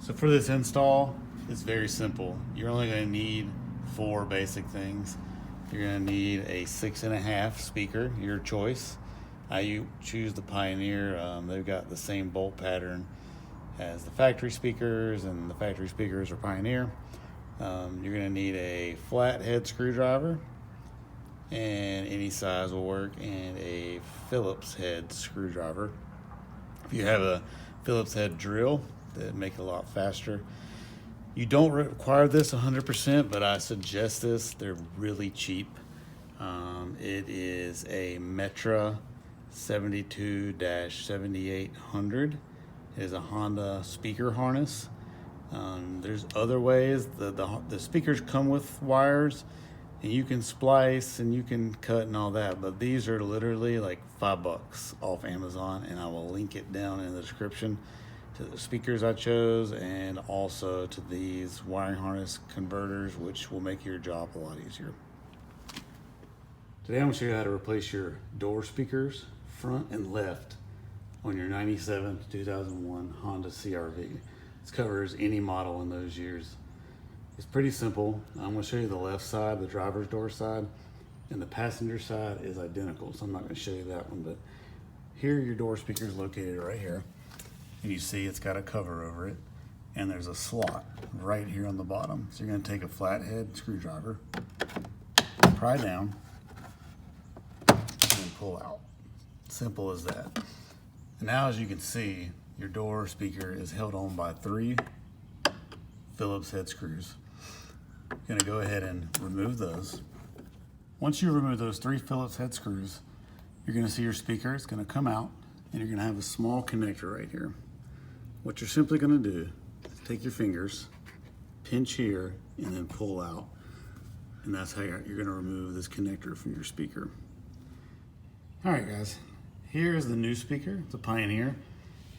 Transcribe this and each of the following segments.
So for this install, it's very simple. You're only going to need 4 basic things. You're going to need a 6.5 speaker, your choice. I choose the Pioneer. They've got the same bolt pattern as the factory speakers, and the factory speakers are Pioneer. You're going to need a flathead screwdriver, and any size will work, and a Phillips head screwdriver. If you have a Phillips head drill, that make it a lot faster. You don't require this 100%, but I suggest this. They're really cheap. It is a Metra 72-7800. It is a Honda speaker harness. There's other ways. The speakers come with wires, and you can splice and you can cut and all that, but these are literally like $5 off Amazon, and I will link it down in the description to the speakers I chose, and also to these wiring harness converters, which will make your job a lot easier. Today I'm going to show you how to replace your door speakers front and left on your 97 to 2001 Honda CRV. This covers any model in those years. It's pretty simple. I'm going to show you the left side, the driver's door side, and the passenger side is identical, so I'm not going to show you that one, but here your door speaker is located right here. And you see it's got a cover over it, and there's a slot right here on the bottom. So you're going to take a flathead screwdriver, pry down, and pull out. Simple as that. And now, as you can see, your door speaker is held on by 3 Phillips head screws. You're going to go ahead and remove those. Once you remove those 3 Phillips head screws, you're going to see your speaker. It's going to come out, and you're going to have a small connector right here. What you're simply going to do is take your fingers, pinch here, and then pull out. And that's how you're going to remove this connector from your speaker. All right, guys. Here's the new speaker. It's a Pioneer.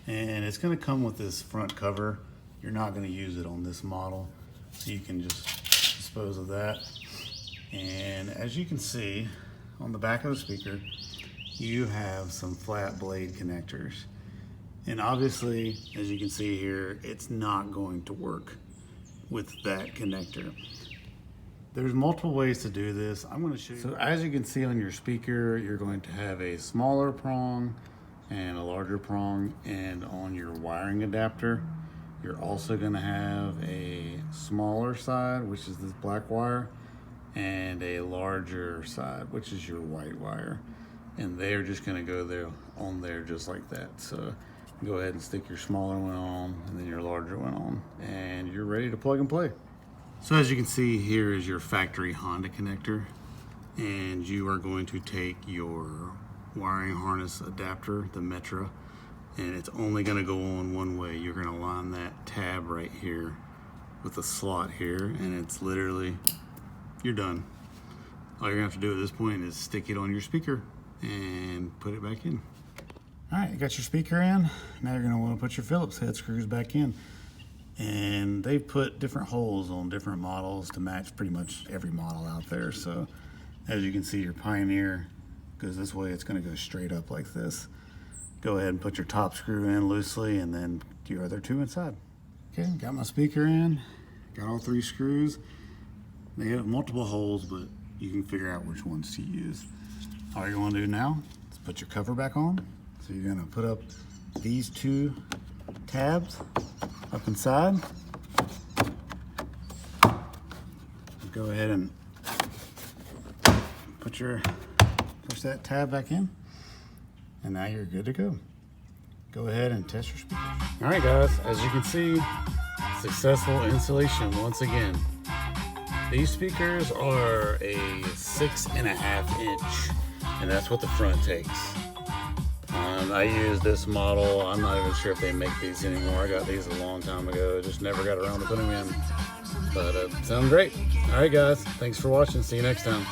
And it's going to come with this front cover. You're not going to use it on this model, so you can just dispose of that. And as you can see, on the back of the speaker, you have some flat blade connectors. And obviously, as you can see here, it's not going to work with that connector. There's multiple ways to do this. I'm going to show you. So as you can see on your speaker, you're going to have a smaller prong and a larger prong, and on your wiring adapter, you're also going to have a smaller side, which is this black wire, and a larger side, which is your white wire. And they're just going to go there on there just like that. So go ahead and stick your smaller one on, and then your larger one on, and you're ready to plug and play. So as you can see, here is your factory Honda connector, and you are going to take your wiring harness adapter, the Metra, and it's only going to go on one way. You're going to line that tab right here with a slot here, and it's literally, you're done. All you're going to have to do at this point is stick it on your speaker and put it back in. All right, you got your speaker in. Now you're going to want to put your Phillips head screws back in. And they've put different holes on different models to match pretty much every model out there. So as you can see, your Pioneer goes this way. It's going to go straight up like this. Go ahead and put your top screw in loosely, and then your other 2 inside. Okay, got my speaker in. Got all 3 screws. They have multiple holes, but you can figure out which ones to use. All you're going to do now is put your cover back on. So you're going to put up these 2 tabs up inside. Go ahead and push that tab back in, and now you're good to go. Go ahead and test your speaker. All right, guys, as you can see, successful installation once again. These speakers are a 6.5 inch, and that's what the front takes. I use this model. I'm not even sure if they make these anymore. I got these a long time ago. Just never got around to putting them in. But sound great. All right, guys. Thanks for watching. See you next time.